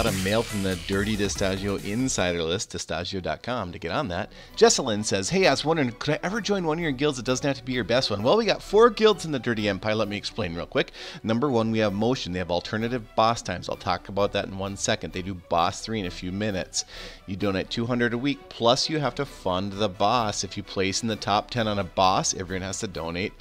got a mail from the Dirty Distaggio insider list, Distaggio.com, to get on that. Jesselyn says, hey, I was wondering, could I ever join one of your guilds that doesn't have to be your best one? Well, we got 4 guilds in the Dirty Empire. Let me explain real quick. Number 1, we have Motion. They have alternative boss times. I'll talk about that in 1 second. They do boss 3 in a few minutes. You donate $200 a week, plus you have to fund the boss. If you place in the top 10 on a boss, everyone has to donate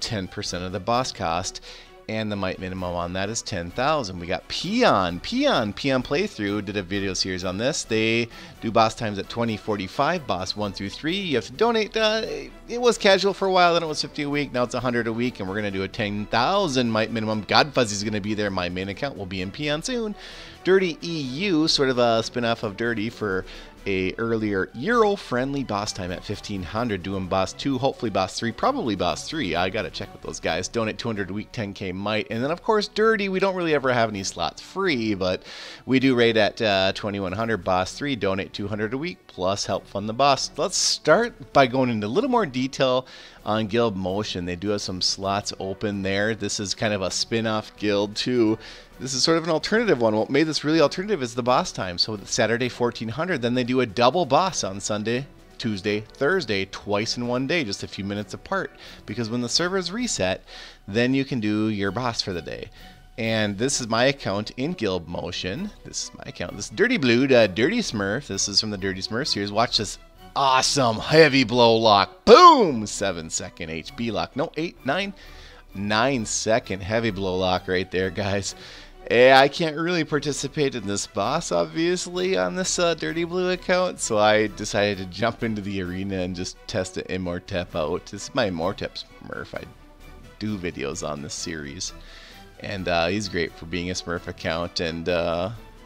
10% of the boss cost. And the might minimum on that is 10,000. We got Peon Playthrough did a video series on this. They do boss times at 20, 45, boss 1 through 3. You have to donate. It was casual for a while, then it was 50 a week. Now it's 100 a week, and we're gonna do a 10,000 might minimum. God Fuzzy's gonna be there. My main account will be in Peon soon. Dirty EU, sort of a spin-off of Dirty for a earlier Euro-friendly boss time at 1500, doing boss 2, hopefully boss 3, probably boss 3. I gotta check with those guys. Donate 200 a week, 10k might. And then of course Dirty, we don't really ever have any slots free, but we do rate at 2100, boss 3, donate 200 a week, plus help fund the boss. Let's start by going into a little more detail on Guild Motion. They do have some slots open there. This is kind of a spin-off guild too. This is sort of an alternative one. What made this really alternative is the boss time. So Saturday 1400, then they do a double boss on Sunday, Tuesday, Thursday, twice in one day, just a few minutes apart. Because when the servers reset, then you can do your boss for the day. And this is my account in Guild Motion. This is my account. This is Dirty Blue, Dirty Smurf. This is from the Dirty Smurf series. Watch this awesome heavy blow lock. Boom! 7-second HB lock. No, 9-second heavy blow lock right there, guys. I can't really participate in this boss, obviously, on this Dirty Blue account, so I decided to jump into the arena and just test the Immortep out. This is my Immortep Smurf. I do videos on this series, and he's great for being a Smurf account, and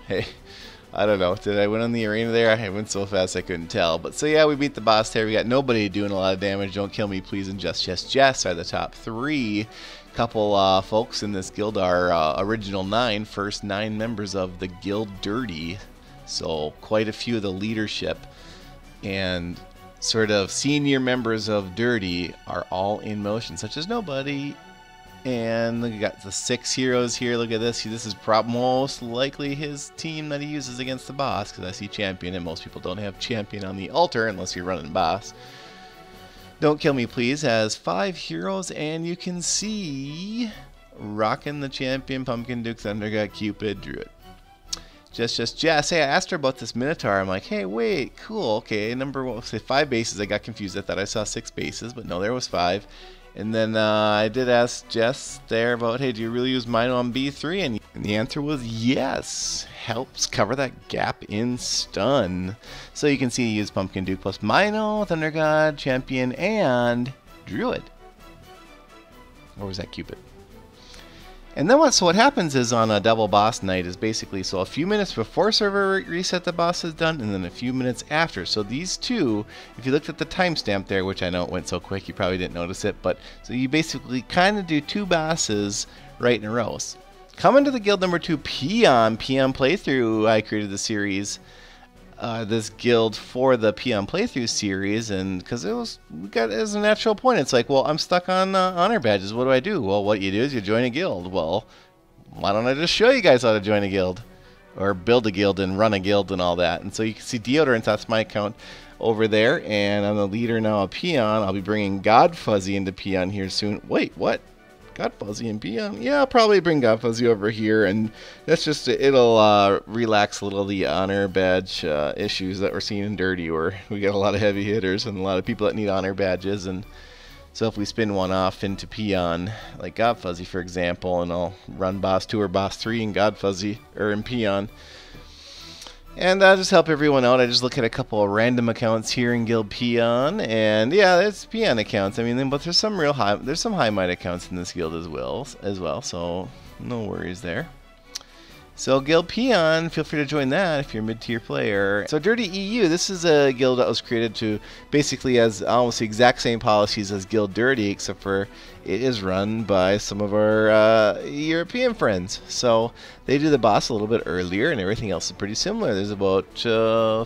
hey, I don't know, did I win on the arena there? I went so fast I couldn't tell, but so yeah, we beat the boss there. We got nobody doing a lot of damage. Don't Kill Me Please and Just are the top 3. Couple folks in this guild are original 9, first 9 members of the Guild Dirty, so quite a few of the leadership and sort of senior members of Dirty are all in Motion, such as Nobody. And we got the 6 heroes here. Look at this. This is most likely his team that he uses against the boss, because I see Champion, and most people don't have Champion on the altar unless you're running boss. Don't Kill Me Please has 5 heroes, and you can see rocking the Champion, Pumpkin Duke, Thunder God, Cupid, Druid. Just Jess. Hey, I asked her about this Minotaur. I'm like, hey, wait, cool, okay. Number 1, say 5 bases. I got confused. I thought I saw 6 bases, but no, there was 5. And then I did ask Jess there about, hey, do you really use Mino on B3? And the answer was yes. Helps cover that gap in stun. So you can see you use Pumpkin Duke plus Mino, Thunder God, Champion, and Druid. Or was that Cupid? And then what happens is on a double boss night is basically, so a few minutes before server reset the boss is done, and then a few minutes after. So these two, if you looked at the timestamp there, which I know it went so quick you probably didn't notice it, but so you basically kind of do 2 bosses right in a row. Coming to the guild number 2, Peon Playthrough. I created the series, this guild for the Peon Playthrough series, and because we got it as a natural point. It's like, well, I'm stuck on honor badges. What do I do? Well, what you do is you join a guild. Well, why don't I just show you guys how to join a guild, or build a guild and run a guild and all that? And so you can see Deodorant. That's my account over there, and I'm the leader now of Peon. I'll be bringing God Fuzzy into Peon here soon. Wait, what? God Fuzzy and Peon? Yeah, I'll probably bring God Fuzzy over here, and that's just, it'll relax a little of the honor badge issues that we're seeing in Dirty, where we got a lot of heavy hitters and a lot of people that need honor badges. And so if we spin one off into Peon, like God Fuzzy for example, and I'll run boss 2 or boss 3 in God Fuzzy, or in Peon, and I'll just help everyone out. I just look at a couple of random accounts here in Guild Peon, and yeah, it's Peon accounts. I mean, but there's some high might accounts in this guild as well. So no worries there. So Guild Peon, feel free to join that if you're a mid-tier player. So Dirty EU, this is a guild that was created to basically has almost the exact same policies as Guild Dirty, except for it is run by some of our European friends. So they do the boss a little bit earlier, and everything else is pretty similar. There's about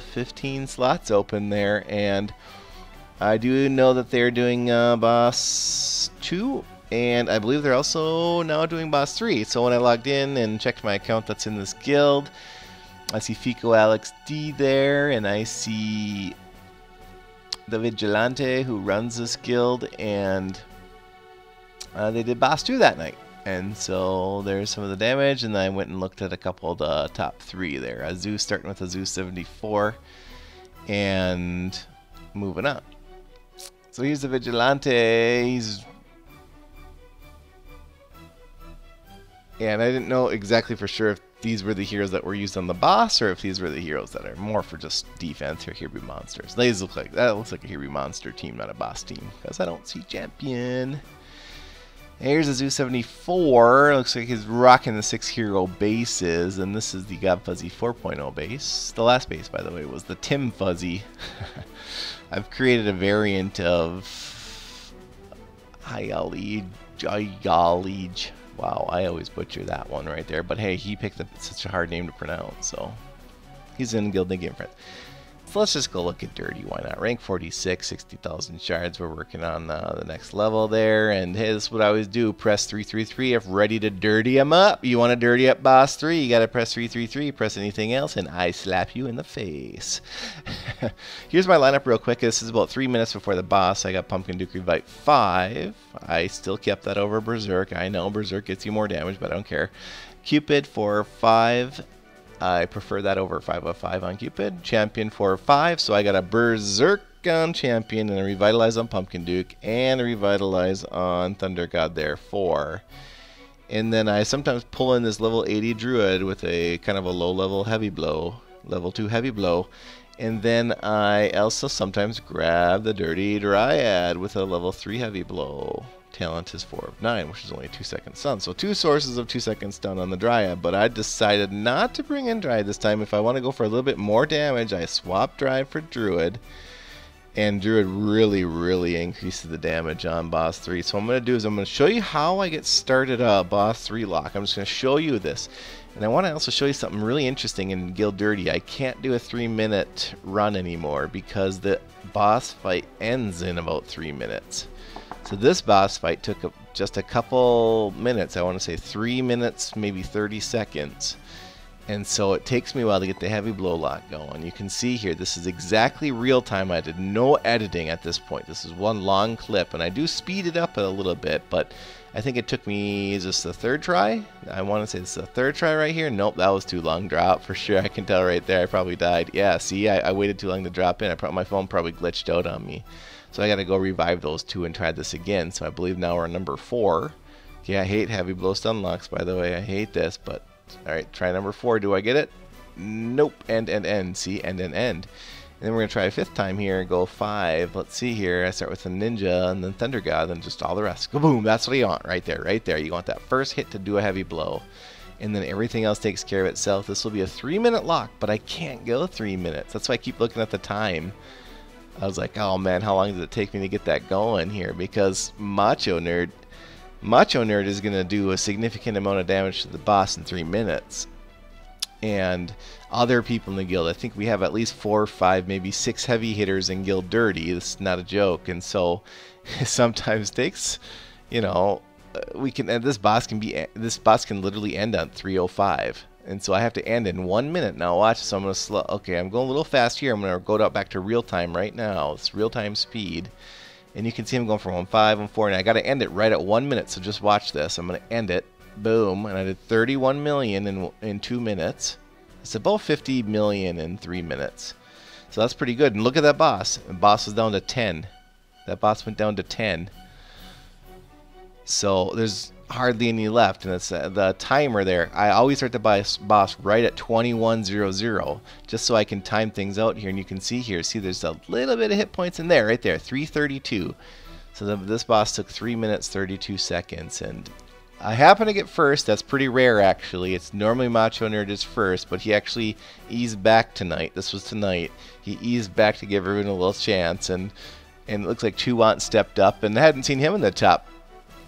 15 slots open there, and I do know that they're doing boss 2. And I believe they're also now doing boss 3. So when I logged in and checked my account that's in this guild, I see Fico Alex D there, and I see the Vigilante who runs this guild, and they did boss 2 that night. And so there's some of the damage, and then I went and looked at a couple of the top 3 there. Azu starting with Azu 74, and moving on. So here's the Vigilante. And I didn't know exactly for sure if these were the heroes that were used on the boss, or if these were the heroes that are more for just defense or Here Be Monsters. These look like, that looks like a Here Be Monster team, not a boss team, because I don't see champion. Here's a Zoo 74. Looks like he's rocking the 6 hero bases, and this is the God Fuzzy 4.0 base. The last base, by the way, was the Tim Fuzzy. I've created a variant of Hyalij. Wow, I always butcher that one right there. But hey, he picked up such a hard name to pronounce, so he's in Guild Game Friends. So let's just go look at Dirty. Why not? Rank 46, 60,000 shards. We're working on the next level there. And hey, this is what I always do. Press 333 if ready to dirty him up. You want to dirty up boss 3, you got to press 333. Press anything else, and I slap you in the face. Here's my lineup real quick. This is about 3 minutes before the boss. I got Pumpkin Duke Revive 5. I still kept that over Berserk. I know Berserk gets you more damage, but I don't care. Cupid for 5. I prefer that over 505 on Cupid. Champion for 5, so I got a Berserk on Champion, and a Revitalize on Pumpkin Duke, and a Revitalize on Thunder God there 4. And then I sometimes pull in this level 80 Druid with a kind of a low level heavy blow, level 2 heavy blow. And then I also sometimes grab the Dirty Dryad with a level 3 heavy blow. Talent is 4 of 9, which is only a 2-second stun. So 2 sources of 2-second stun on the Dryad, but I decided not to bring in Dryad this time. If I want to go for a little bit more damage, I swap Dryad for Druid, and Druid really increases the damage on boss 3. So what I'm going to do is I'm going to show you how I get started boss 3 lock. I'm just going to show you this. And I want to also show you something really interesting in Guild Dirty. I can't do a 3-minute run anymore because the boss fight ends in about 3 minutes. So this boss fight took just a couple minutes. I want to say 3 minutes, maybe 30 seconds. And so it takes me a while to get the heavy blow lock going. You can see here, this is exactly real time. I did no editing at this point. This is one long clip, and I do speed it up a little bit, but I think it took me, is this the 3rd try? I want to say this is the 3rd try right here. Nope, that was too long. Drop for sure. I can tell right there. I probably died. Yeah, see, I waited too long to drop in. My phone probably glitched out on me. So I got to go revive those 2 and try this again. So I believe now we're on number 4. Yeah, I hate heavy blow stun locks, by the way. I hate this, but alright, try number 4. Do I get it? Nope. End. See, end. And then we're going to try a 5th time here. Go 5. Let's see here. I start with the Ninja and then Thunder God and just all the rest. Boom. That's what you want right there. Right there. You want that first hit to do a heavy blow. And then everything else takes care of itself. This will be a 3-minute lock, but I can't go 3 minutes. That's why I keep looking at the time. I was like, oh man, how long does it take me to get that going here? Because Macho Nerd is going to do a significant amount of damage to the boss in 3 minutes. And other people in the guild, I think we have at least 4 or 5, maybe 6 heavy hitters in Guild Dirty. This is not a joke. And so it sometimes takes, you know, this boss can literally end on 305. And so I have to end in 1 minute. Now watch, so I'm going to slow. Okay, I'm going a little fast here. I'm going to go back to real time right now. It's real time speed. And you can see I'm going from 1.5, 1.4, and I got to end it right at 1 minute. So just watch this. I'm going to end it. Boom. And I did 31 million in 2 minutes. It's about 50 million in 3 minutes. So that's pretty good. And look at that boss. The boss was down to 10. That boss went down to 10. So there's hardly any left, and it's the timer there. I always start the boss right at 2100, just so I can time things out here. And you can see here, there's a little bit of hit points in there, right there, 332. So this boss took 3 minutes 32 seconds, and I happen to get first. That's pretty rare, actually. It's normally Macho Nerd is first, but he actually eased back tonight. This was tonight. He eased back to give everyone a little chance, and it looks like Chuwant stepped up, and I hadn't seen him in the top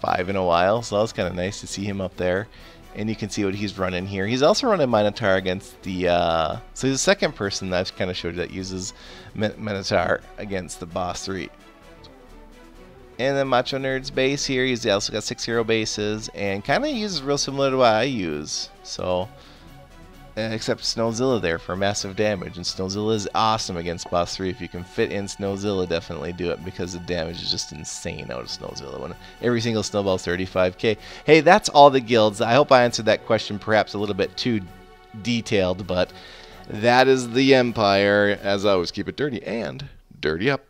5 in a while, so that was kind of nice to see him up there. And you can see what he's running here. He's also running Minotaur against the so he's the second person that I've kind of showed you that uses Minotaur against the boss 3. And then Macho Nerd's base here, he's also got 6 hero bases and kind of uses real similar to what I use. So Except Snowzilla there for massive damage, and Snowzilla is awesome against boss 3. If you can fit in Snowzilla, definitely do it, because the damage is just insane out of Snowzilla. When every single snowball is 35k. Hey, that's all the guilds. I hope I answered that question perhaps a little bit too detailed, but that is the Empire. As always, keep it dirty and dirty up.